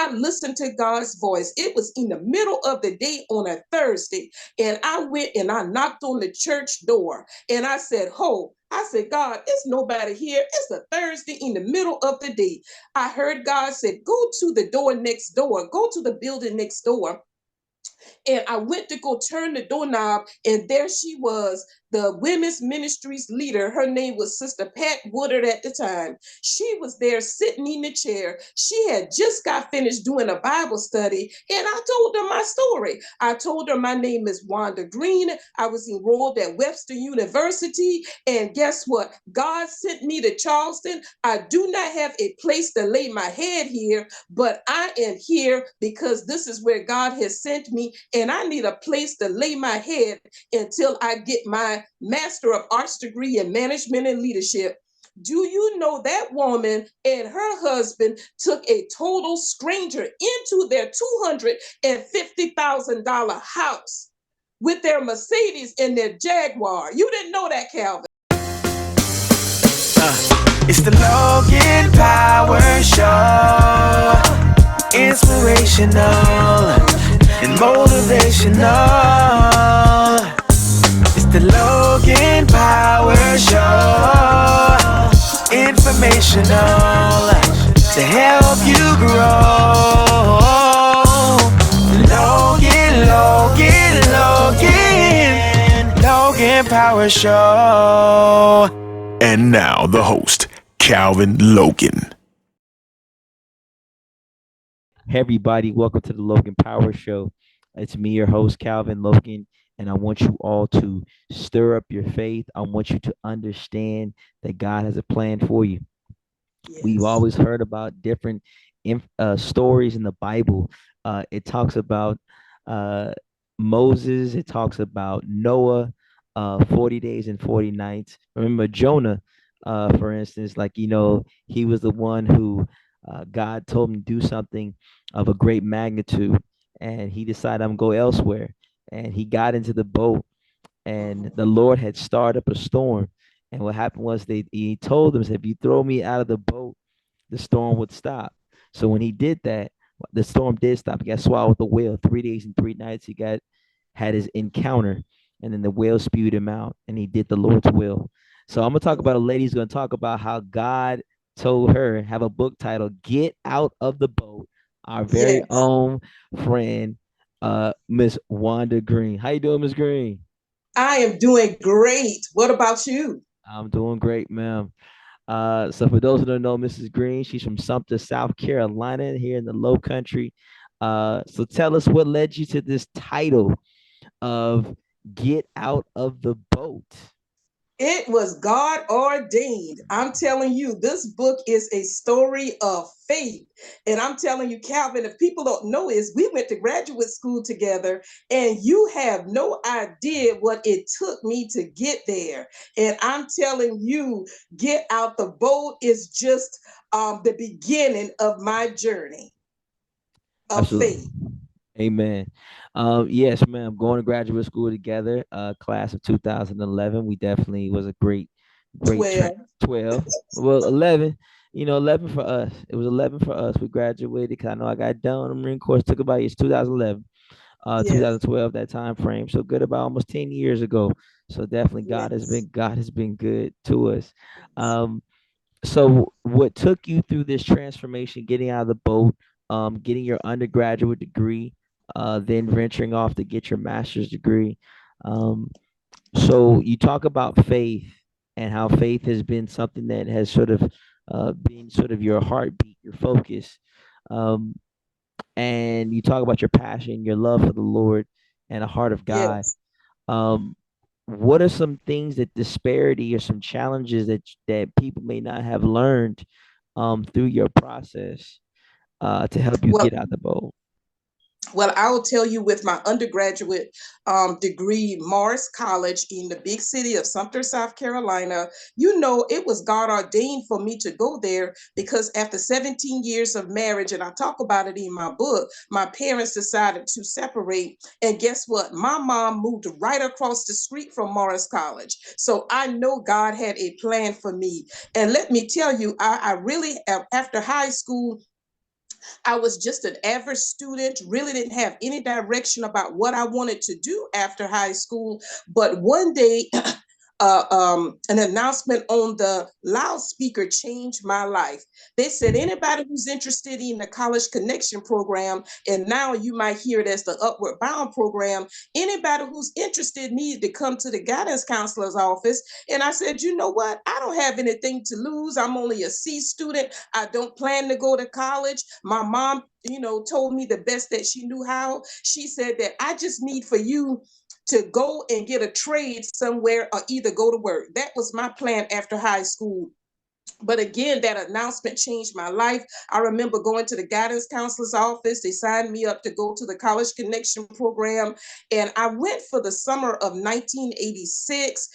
I listened to God's voice. It was in the middle of the day on a Thursday. And I went and I knocked on the church door. And I said, I said, God, it's nobody here. It's a Thursday in the middle of the day. I heard God said, go to the door next door, go to the building next door. And I went to go turn the doorknob, and there she was, the women's ministries leader. Her name was Sister Pat Woodard at the time. She was there sitting in the chair. She had just got finished doing a Bible study, and I told her my story. I told her my name is Wanda Green. I was enrolled at Webster University, and guess what? God sent me to Charleston. I do not have a place to lay my head here, but I am here because this is where God has sent me, and I need a place to lay my head until I get my Master of Arts degree in management and leadership. Do you know that woman and her husband took a total stranger into their $250,000 house with their Mercedes and their Jaguar? You didn't know that, Calvin. It's the Logan Power Show. Inspirational and motivational. It's the Logan Power Show. Informational to help you grow. Logan Power Show. And now the host, Calvin Logan. Hey everybody, welcome to the Logan Power Show. It's me, your host, Calvin Logan, and I want you all to stir up your faith. I want you to understand that God has a plan for you. Yes. We've always heard about different stories in the Bible. It talks about Moses. It talks about Noah, 40 days and 40 nights. Remember Jonah, for instance, he was the one who God told him to do something of a great magnitude, and he decided I'm going to go elsewhere. And he got into the boat, and the Lord had started up a storm. And what happened was he told them, if you throw me out of the boat, the storm would stop. So when he did that, the storm did stop. He got swallowed with the whale. 3 days and 3 nights he had his encounter, and then the whale spewed him out, and he did the Lord's will. So I'm gonna talk about a lady who's gonna talk about how God told her, have a book titled "Get Out of the Boat." Our very Yes. own friend, Miss Wanda Green. How you doing, Miss Green? I am doing great. What about you? I'm doing great, ma'am. So for those who don't know Mrs. Green, she's from Sumter, South Carolina, here in the Low Country. So tell us what led you to this title of "Get Out of the Boat." It was God ordained. I'm telling you, this book is a story of faith. And I'm telling you, Calvin, if people don't know is we went to graduate school together, and you have no idea what it took me to get there. And I'm telling you, Get Out the Boat is just the beginning of my journey of Absolutely. faith. Amen. Yes, ma'am. Going to graduate school together, class of 2011. We definitely was a great 12. 12. Well, 11, 11 for us. It was 11 for us. We graduated because I know I got done. The Marine Corps took about it's 2011, Yes. 2012, that time frame. So good, about almost 10 years ago. So definitely Yes. God has been good to us. Um, so what took you through this transformation, getting out of the boat, getting your undergraduate degree, then venturing off to get your master's degree? So you talk about faith and how faith has been something that has sort of been sort of your heartbeat, your focus. Um, and you talk about your passion, your love for the Lord, and a heart of God. Yes. Um, what are some things, that disparity or some challenges that people may not have learned through your process to help you Well, get out the boat? Well, I will tell you with my undergraduate degree, Morris College in the big city of Sumter, South Carolina, it was God ordained for me to go there because after 17 years of marriage, and I talk about it in my book, my parents decided to separate. And guess what? My mom moved right across the street from Morris College. So I know God had a plan for me. And let me tell you, I really, after high school, I was just an average student, really didn't have any direction about what I wanted to do after high school. But one day, an announcement on the loudspeaker changed my life. They said, anybody who's interested in the College Connection program, and now you might hear it as the Upward Bound program, anybody who's interested needs to come to the guidance counselor's office. And I said, you know what? I don't have anything to lose. I'm only a C student. I don't plan to go to college. My mom, told me the best that she knew how. She said that I just need for you to go and get a trade somewhere or either go to work. That was my plan after high school. But again, that announcement changed my life. I remember going to the guidance counselor's office. They signed me up to go to the College Connection program. And I went for the summer of 1986,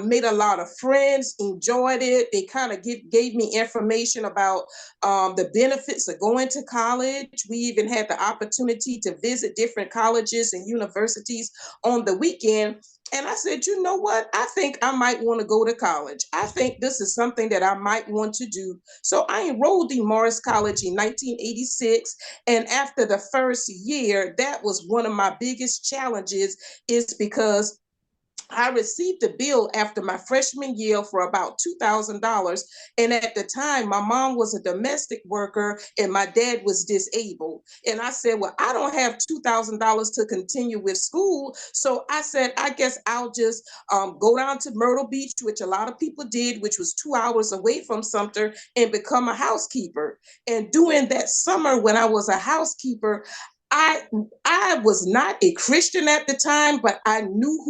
made a lot of friends, enjoyed it. They kind of gave me information about the benefits of going to college. We even had the opportunity to visit different colleges and universities on the weekend. And I said, you know what? I think I might want to go to college. I think this is something that I might want to do. So I enrolled in Morris College in 1986. And after the first year, that was one of my biggest challenges, is because I received a bill after my freshman year for about $2,000. And at the time, my mom was a domestic worker and my dad was disabled. And I said, well, I don't have $2,000 to continue with school. So I said, I guess I'll just go down to Myrtle Beach, which a lot of people did, which was 2 hours away from Sumter, and become a housekeeper. And during that summer when I was a housekeeper, I I was not a Christian at the time, but I knew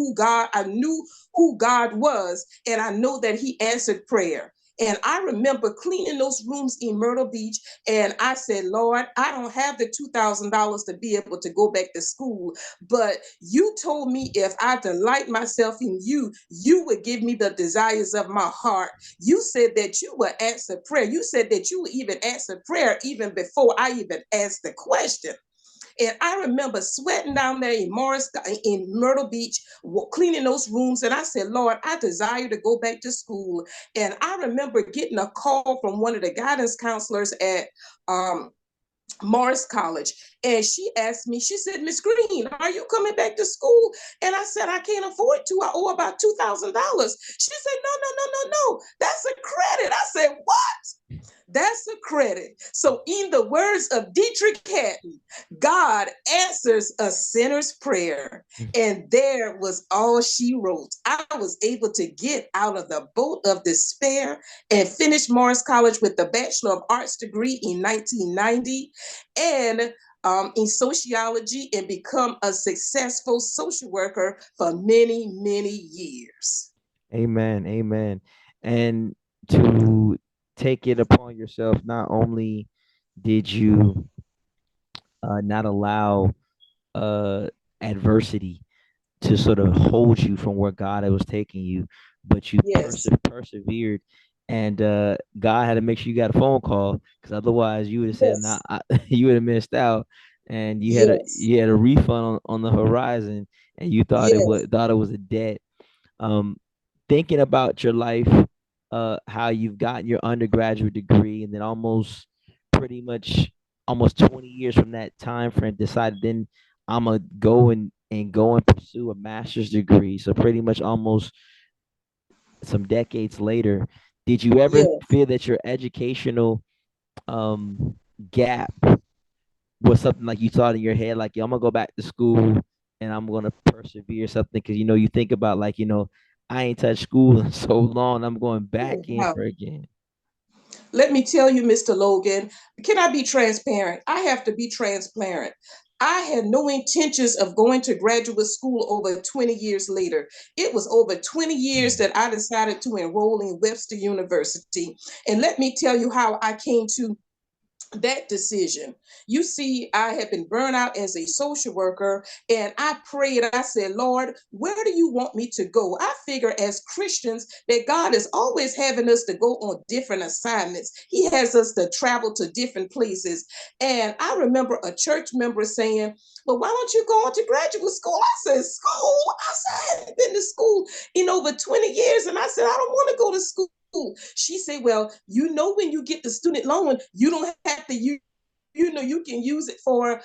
who God was, and I know that He answered prayer. And I remember cleaning those rooms in Myrtle Beach, and I said, Lord, I don't have the $2,000 to be able to go back to school, but you told me if I delight myself in you, you would give me the desires of my heart. You said that you would answer prayer. You said that you would even answer prayer even before I even asked the question. And I remember sweating down there in Myrtle Beach, cleaning those rooms. And I said, Lord, I desire to go back to school. And I remember getting a call from one of the guidance counselors at um, Morris College. And she asked me, she said, Miss Green, are you coming back to school? And I said, I can't afford to. I owe about $2,000. She said, no, no, no, no, no. That's a credit. I said, what? That's a credit. So, in the words of Dietrich Hatton, God answers a sinner's prayer. And there was all she wrote. I was able to get out of the boat of despair and finish Morris College with the Bachelor of Arts degree in 1990 and in sociology, and become a successful social worker for many, many years. Amen. Amen. And to take it upon yourself, not only did you not allow uh, adversity to sort of hold you from where God was taking you, but you Yes, persevered. And God had to make sure you got a phone call, because otherwise you would have said, "Nah," yes, you would have missed out, and yes, you had a refund on the horizon, and you yes. thought it was a debt. Um, Thinking about your life, how you've gotten your undergraduate degree, and then pretty much almost 20 years from that time frame, decided then I'm gonna go and pursue a master's degree. So pretty much almost some decades later, did you ever Yes. feel that your educational gap was something like you thought in your head, like, yo, I'm gonna go back to school and I'm gonna persevere something? Because you think about, like, I ain't touched school in so long, I'm going back Oh, in wow. for again. Let me tell you, Mr. Logan, can I be transparent? I have to be transparent. I had no intentions of going to graduate school over 20 years later. It was over 20 years that I decided to enroll in Webster University. And let me tell you how I came to that decision. You see, I had been burned out as a social worker, and I prayed. I said, Lord, where do you want me to go? I figure as Christians that God is always having us to go on different assignments. He has us to travel to different places. And I remember a church member saying, well, why don't you go on to graduate school? I said, school? I said, I haven't been to school in over 20 years. And I said, I don't want to go to school. She said, well, when you get the student loan, you don't have to use you can use it for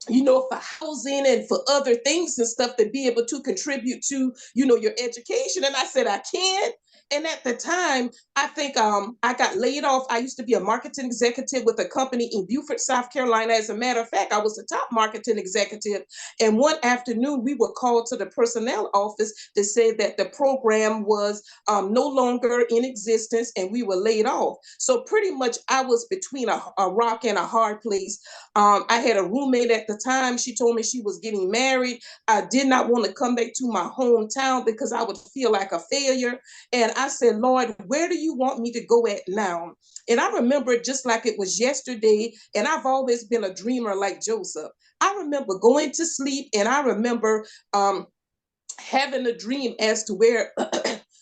for housing and for other things and stuff to be able to contribute to, your education. And I said, I can. And at the time, I think I got laid off. I used to be a marketing executive with a company in Beaufort, South Carolina. As a matter of fact, I was the top marketing executive. And one afternoon, we were called to the personnel office to say that the program was no longer in existence and we were laid off. So pretty much I was between a rock and a hard place. I had a roommate at the time. She told me she was getting married. I did not want to come back to my hometown because I would feel like a failure. And I said, Lord, where do you want me to go at now? And I remember it just like it was yesterday. And I've always been a dreamer like Joseph. I remember going to sleep and I remember having a dream as to where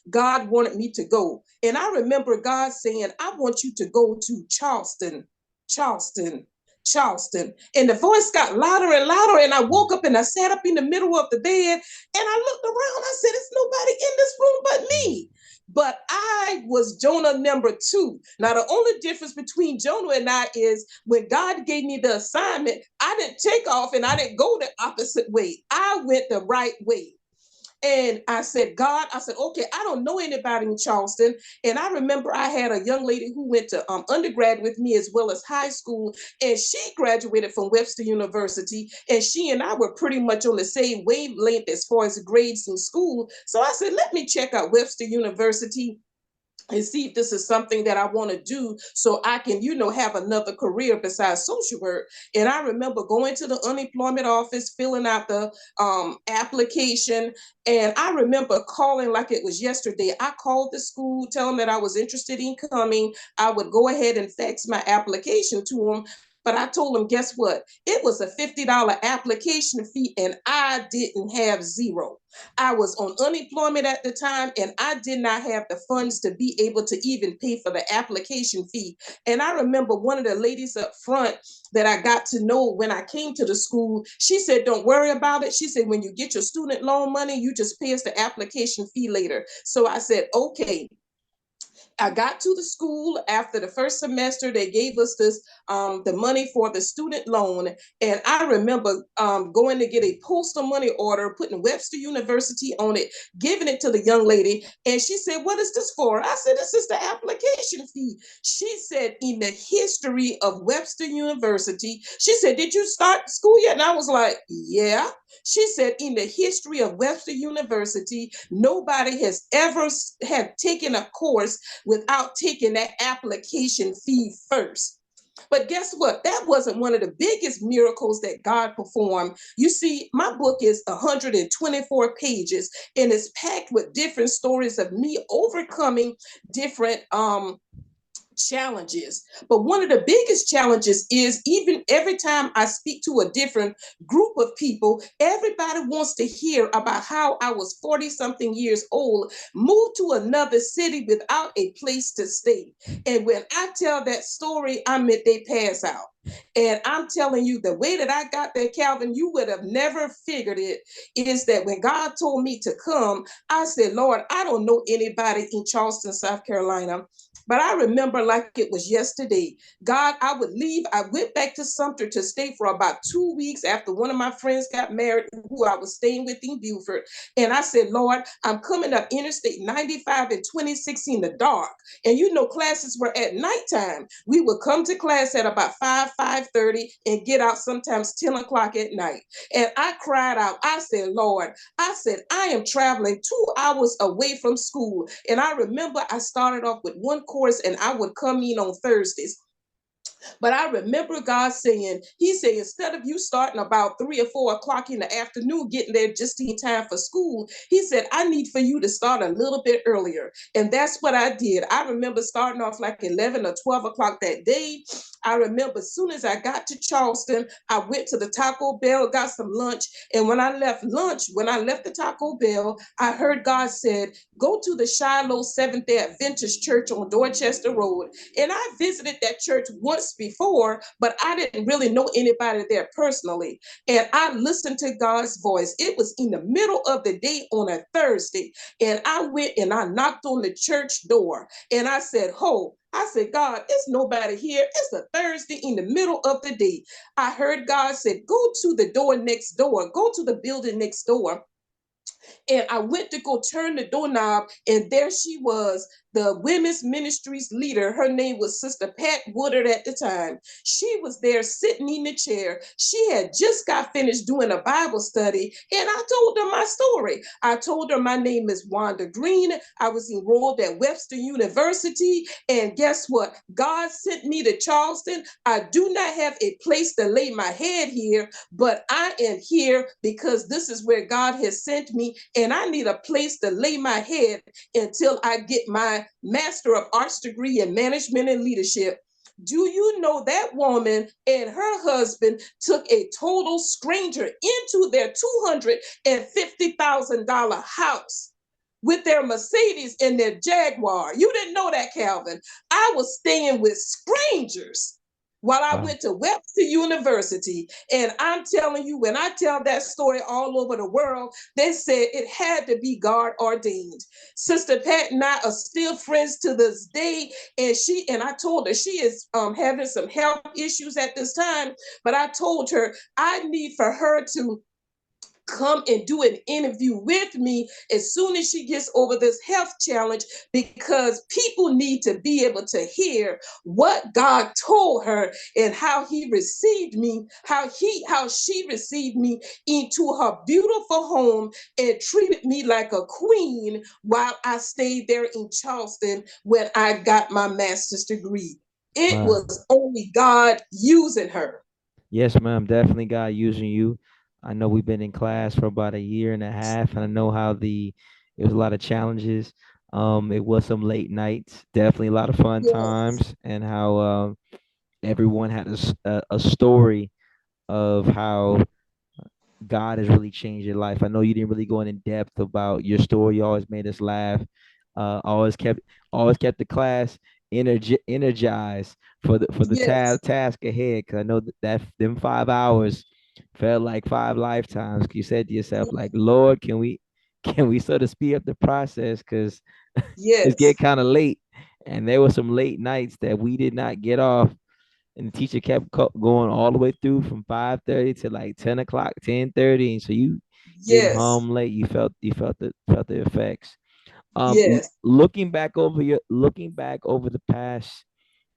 God wanted me to go. And I remember God saying, I want you to go to Charleston, Charleston, Charleston. And the voice got louder and louder. And I woke up and I sat up in the middle of the bed and I looked around. I said, there's nobody in this room but me. But I was Jonah number 2. Now, the only difference between Jonah and I is when God gave me the assignment, I didn't take off and I didn't go the opposite way. I went the right way. And I said, God, I said, okay, I don't know anybody in Charleston. And I remember I had a young lady who went to undergrad with me as well as high school. And she graduated from Webster University. And she and I were pretty much on the same wavelength as far as grades in school. So I said, let me check out Webster University and see if this is something that I want to do so I can, have another career besides social work. And I remember going to the unemployment office, filling out the application. And I remember calling like it was yesterday. I called the school, telling them that I was interested in coming. I would go ahead and fax my application to them. But I told them, guess what? It was a $50 application fee and I didn't have zero. I was on unemployment at the time and I did not have the funds to be able to even pay for the application fee. And I remember one of the ladies up front that I got to know when I came to the school, she said, don't worry about it. She said, when you get your student loan money, you just pay us the application fee later. So I said, okay. I got to the school after the first semester. They gave us the money for the student loan. And I remember going to get a postal money order, putting Webster University on it, giving it to the young lady. And she said, what is this for? I said, this is the application fee. She said, in the history of Webster University, she said, did you start school yet? And I was like, yeah. She said, in the history of Webster University, nobody has ever have taken a course without taking that application fee first. But guess what? That wasn't one of the biggest miracles that God performed. You see, my book is 124 pages and it's packed with different stories of me overcoming different challenges. But one of the biggest challenges is even every time I speak to a different group of people, everybody wants to hear about how I was 40 something years old, moved to another city without a place to stay. And when I tell that story, I mean, they pass out. And I'm telling you, the way that I got there, Calvin, you would have never figured it, is that when God told me to come, I said, Lord, I don't know anybody in Charleston, South Carolina. But I remember like it was yesterday. God, I would leave. I went back to Sumter to stay for about 2 weeks after one of my friends got married, who I was staying with in Beaufort. And I said, Lord, I'm coming up Interstate 95 and 26 in the dark. And classes were at nighttime. We would come to class at about 5:30 and get out sometimes 10 o'clock at night. And I cried out. I said, Lord, I said, I am traveling 2 hours away from school. And I remember I started off with one course and I would come in on Thursdays. But I remember God saying, he said, instead of you starting about 3 or 4 o'clock in the afternoon, getting there just in time for school, he said, I need for you to start a little bit earlier. And that's what I did. I remember starting off like 11 or 12 o'clock that day. I remember as soon as I got to Charleston, I went to the Taco Bell, got some lunch. And when I left the Taco Bell, I heard God said, go to the Shiloh Seventh-day Adventist Church on Dorchester Road. And I visited that church once before, but I didn't really know anybody there personally. And I listened to God's voice. It was in the middle of the day on a Thursday. And I went and I knocked on the church door and I said, ho, I said, God, it's nobody here. It's a Thursday in the middle of the day. I heard God said, go to the door next door, go to the building next door. And I went to go turn the doorknob, and there she was, the women's ministries leader. Her name was Sister Pat Woodard at the time. She was there sitting in the chair. She had just got finished doing a Bible study, and I told her my story. I told her my name is Wanda Green. I was enrolled at Webster University, and guess what? God sent me to Charleston. I do not have a place to lay my head here, but I am here because this is where God has sent me, and I need a place to lay my head until I get my Master of Arts degree in management and leadership. Do you know that woman and her husband took a total stranger into their $250,000 house with their Mercedes and their Jaguar? You didn't know that, Calvin. I was staying with strangers while I Wow. went to Webster University. And I'm telling you, when I tell that story all over the world, they said it had to be God ordained. Sister Pat and I are still friends to this day. And I told her she is having some health issues at this time. But I told her I need for her to come and do an interview with me as soon as she gets over this health challenge, because people need to be able to hear what God told her and how he received me, how she received me into her beautiful home and treated me like a queen while I stayed there in Charleston when I got my master's degree. It Wow. was only God using her. Yes, ma'am. Definitely God using you. I know we've been in class for about a year and a half, and I know how it was a lot of challenges. It was some late nights, definitely a lot of fun Yes, times, and how everyone had a story of how God has really changed your life. I know you didn't really go in depth about your story. You always made us laugh. Always kept the class energized for the yes, task ahead. Cause I know that them 5 hours felt like five lifetimes. You said to yourself, like, Lord, can we sort of speed up the process? Cause it's getting yes, kind of late, and there were some late nights that we did not get off, and the teacher kept going all the way through from 5:30 to like 10 o'clock, 10:30, and so you getting yes, home late, you felt the effects. yes. Looking back over the past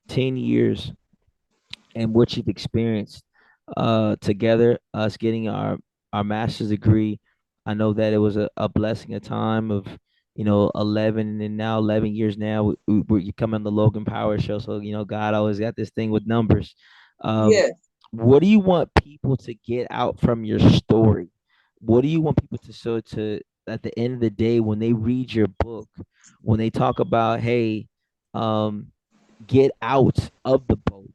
10 years and what you've experienced together, us getting our master's degree. I know that it was a blessing, a time of 11, and now 11 years now you come on the Logan Power Show. So God always got this thing with numbers. um Yes. what do you want people to get out from your story? What do you want people to at the end of the day, when they read your book, when they talk about, hey, um get out of the boat,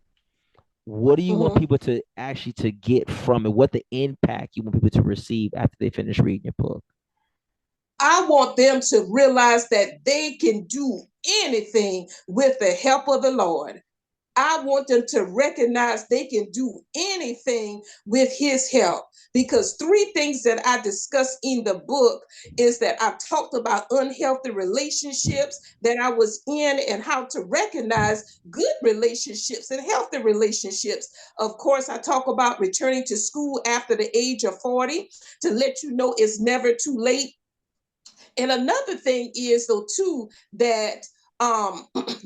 what do you want Mhm. people to actually to get from it? What the impact you want people to receive after they finish reading your book? I want them to realize that they can do anything with the help of the Lord. I want them to recognize they can do anything with his help. Because three things that I discussed in the book is that I talked about unhealthy relationships that I was in and how to recognize good relationships and healthy relationships. Of course, I talk about returning to school after the age of 40 to let you know it's never too late. And another thing is, though, too, that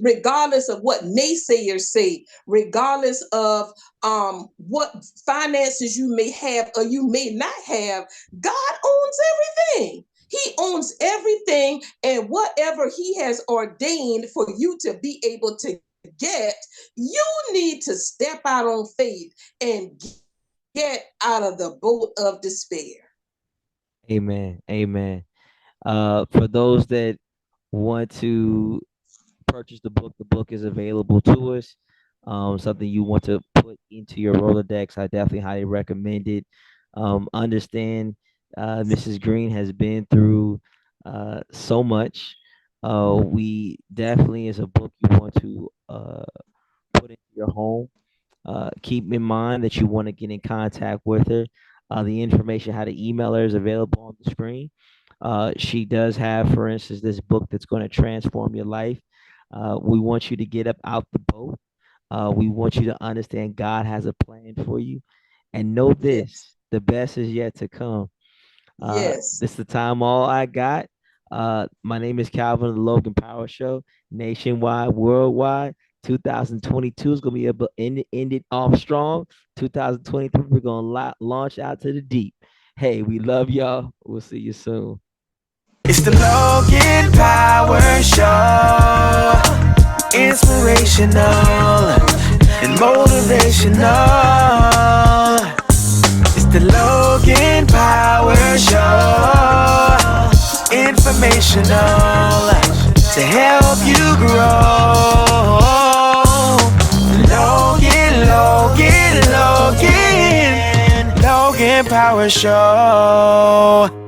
regardless of what naysayers say, regardless of what finances you may have or you may not have, God owns everything. He owns everything, and whatever He has ordained for you to be able to get, you need to step out on faith and get out of the boat of despair. Amen. Amen. For those that want to purchase the book is available to us. Something you want to put into your Rolodex, I definitely highly recommend it. Understand, Mrs. Green has been through so much. We definitely is a book you want to put into your home. Keep in mind that you want to get in contact with her. The information how to email her is available on the screen. She does have, for instance, this book that's going to transform your life. We want you to get up out the boat. We want you to understand God has a plan for you. And know Yes. this, the best is yet to come. Yes. This is the time all I got. My name is Calvin of the Logan Power Show, nationwide, worldwide. 2022 is gonna be able to end it off strong. 2023, we're gonna launch out to the deep. Hey, we love y'all. We'll see you soon. It's the Logan Power Show. Inspirational and motivational. It's the Logan Power Show. Informational to help you grow. Logan Power Show.